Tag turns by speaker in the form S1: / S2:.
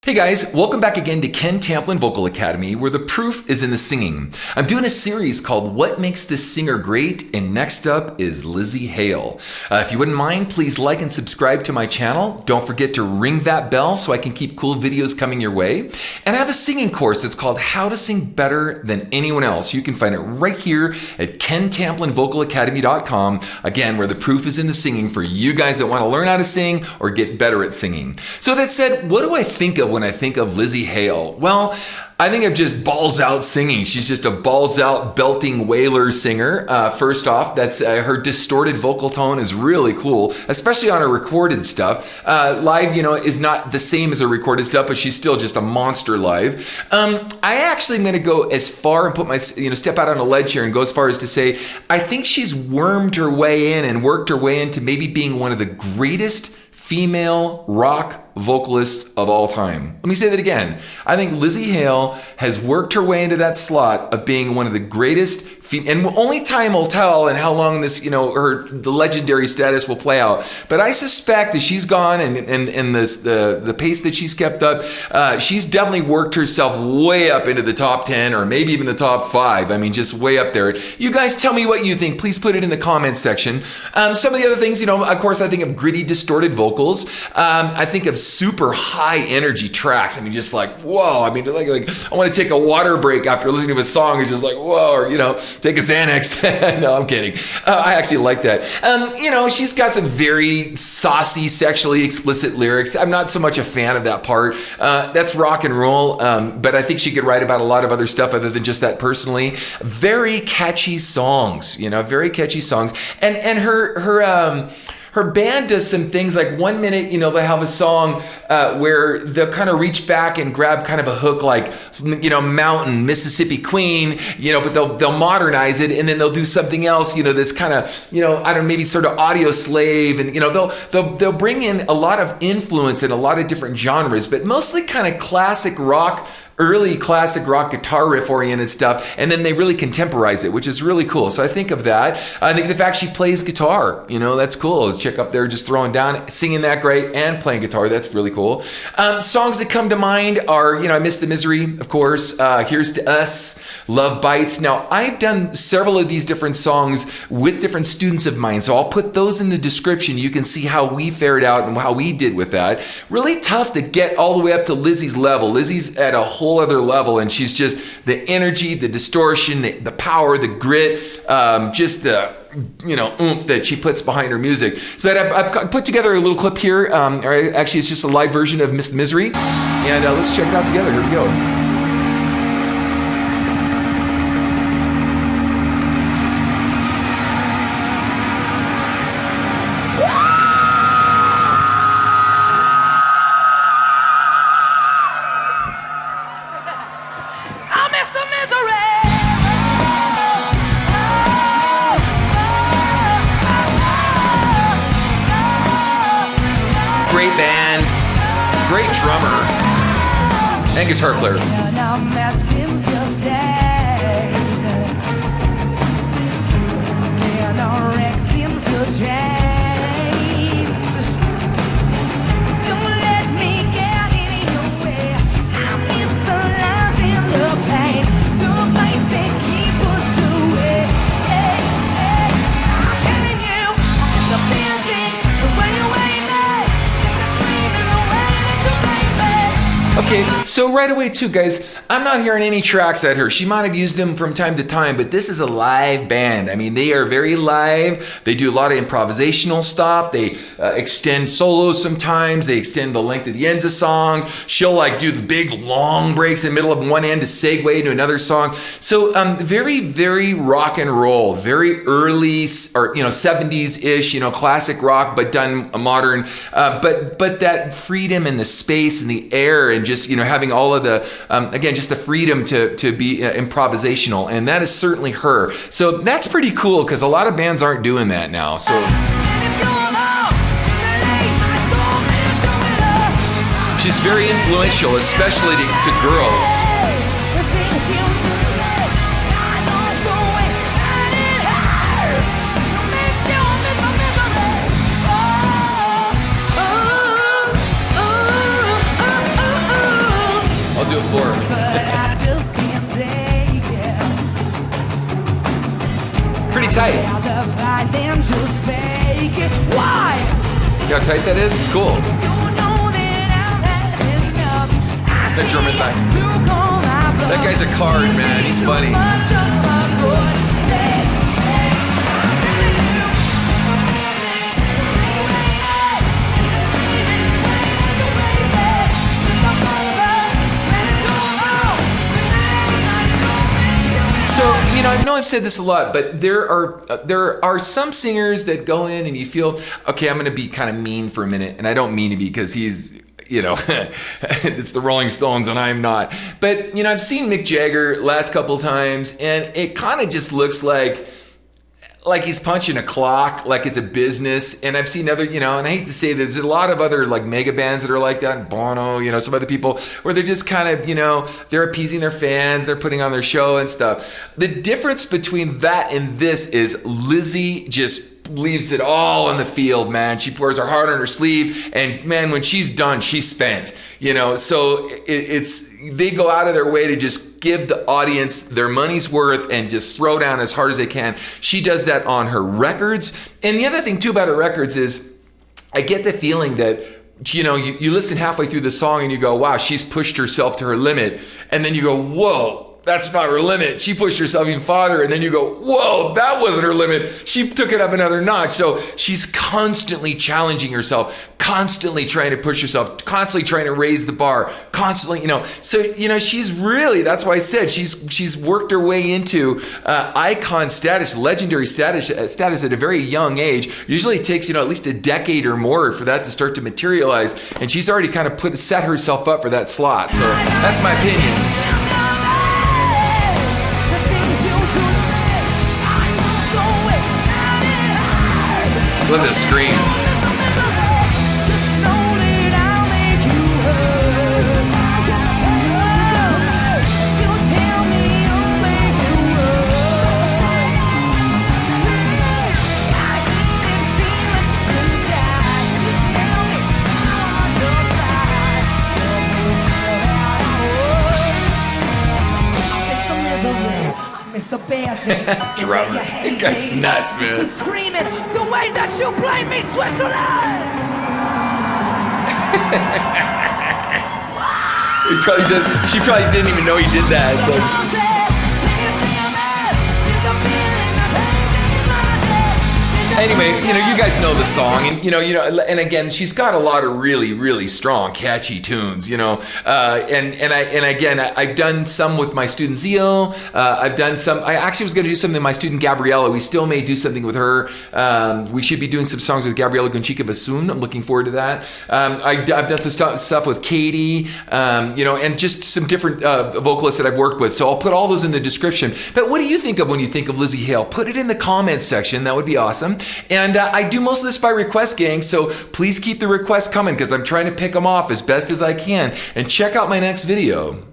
S1: Hey guys, welcome back again to Ken Tamplin Vocal Academy, where the proof is in the singing. I'm doing a series called What Makes This Singer Great, and next up is Lzzy Hale. If you wouldn't mind, please like and subscribe to my channel. Don't forget to ring that bell so I can keep cool videos coming your way. And I have a singing course that's called How to Sing Better Than Anyone Else. You can find it right here at KenTamplinVocalAcademy.com. Again, where the proof is in the singing for you guys that want to learn how to sing or get better at singing. So that said, what do I think of when I think of Lzzy Hale? Well, I think of just balls out singing. She's just a balls out belting wailer singer. First off, that's her distorted vocal tone is really cool, especially on her recorded stuff. Live, is not the same as her recorded stuff, but she's still just a monster live. I actually am going to go as far and put my, step out on a ledge here and go as far as to say, I think she's wormed her way in and worked her way into maybe being one of the greatest female rock vocalists of all time. Let me say that again. I think Lzzy Hale has worked her way into that slot of being one of the greatest, and only time will tell and how long this, the legendary status will play out. But I suspect as she's gone and the pace that she's kept up, she's definitely worked herself way up into the top 10 or maybe even the top 5. I mean, just way up there. You guys tell me what you think. Please put it in the comments section. Some of the other things, of course, I think of gritty, distorted vocals. I think of super high energy tracks. I mean, just like, whoa. I mean, like I want to take a water break after listening to a song. It's just like, whoa, or, take a Xanax. No, I'm kidding. I actually like that. She's got some very saucy, sexually explicit lyrics. I'm not so much a fan of that part. That's rock and roll, but I think she could write about a lot of other stuff other than just that personally. Very catchy songs, very catchy songs. And her band does some things like 1 minute, they have a song where they'll kind of reach back and grab kind of a hook like, Mountain, Mississippi Queen, but they'll modernize it and then they'll do something else, that's kind of, I don't know, maybe sort of Audio Slave, and, they'll bring in a lot of influence in a lot of different genres, but mostly kind of classic rock, early classic rock guitar riff oriented stuff, and then they really contemporize it, which is really cool. So I think of that. I think the fact she plays guitar, that's cool. Chick up there just throwing down, singing that great, and playing guitar, that's really cool. Songs that come to mind are, I Miss the Misery, of course, Here's to Us, Love Bites. Now, I've done several of these different songs with different students of mine, so I'll put those in the description. You can see how we fared out and how we did with that. Really tough to get all the way up to Lzzy's level. Lzzy's at a whole other level, and she's just the energy, the distortion, the power, the grit, just the oomph that she puts behind her music. So that I've put together a little clip here. Actually, it's just a live version of Miss Misery, and let's check it out together. Here we go. Great band, great drummer, and guitar player. Okay, so right away too, guys, I'm not hearing any tracks at her. She might have used them from time to time, but this is a live band. I mean, they are very live. They do a lot of improvisational stuff. They extend solos sometimes. They extend the length of the ends of songs. She'll do the big long breaks in the middle of one end to segue to another song. So very, very rock and roll, very early or 70s-ish, classic rock, but done modern. But that freedom and the space and the air and just having all of the again, just the freedom to be improvisational, and that is certainly her. So that's pretty cool because a lot of bands aren't doing that now. So she's very influential, especially to girls. before. Pretty tight. You know how tight that is? It's cool. That German guy. That guy's a card, man. He's funny. So, you know, I know I've said this a lot, but there are some singers that go in and you feel, okay, I'm going to be kind of mean for a minute, and I don't mean to be because he's, you know, it's the Rolling Stones and I'm not. But, you know, I've seen Mick Jagger last couple times, and it kind of just looks like he's punching a clock, like it's a business. And I've seen other, you know, and I hate to say there's a lot of other like mega bands that are like that, Bono, you know, some other people where they're just kind of, you know, they're appeasing their fans, they're putting on their show and stuff. The difference between that and this is Lizzie just leaves it all on the field, man. She pours her heart on her sleeve, and man, when she's done, she's spent, you know. So they go out of their way to just give the audience their money's worth and just throw down as hard as they can. She does that on her records. And the other thing too about her records is I get the feeling that, you know, you listen halfway through the song and you go, wow, she's pushed herself to her limit. And then you go, whoa, that's not her limit. She pushed herself even farther. And then you go, whoa, that wasn't her limit. She took it up another notch. So she's constantly challenging herself, constantly trying to push herself, constantly trying to raise the bar, constantly, you know. So, you know, she's really, that's why I said she's worked her way into icon status, legendary status at a very young age. Usually it takes, you know, at least a decade or more for that to start to materialize. And she's already kind of set herself up for that slot. So that's my opinion. Look at the screams.
S2: The bad thing.
S1: Drummer. That guy's nuts, man.
S2: Screaming the way that you play me, Switzerland.
S1: She probably didn't even know he did that. But. Anyway, you know, you guys know the song, and you know, and again, she's got a lot of really, really strong, catchy tunes, you know, and I've done some with my student Zio. I've done some. I actually was going to do something with my student Gabriella. We still may do something with her. We should be doing some songs with Gabriella Gonchica soon. I'm looking forward to that. I've done some stuff with Katie, you know, and just some different vocalists that I've worked with. So I'll put all those in the description. But what do you think of when you think of Lizzie Hale? Put it in the comments section. That would be awesome. And I do most of this by request, gang, so please keep the requests coming because I'm trying to pick them off as best as I can. And check out my next video.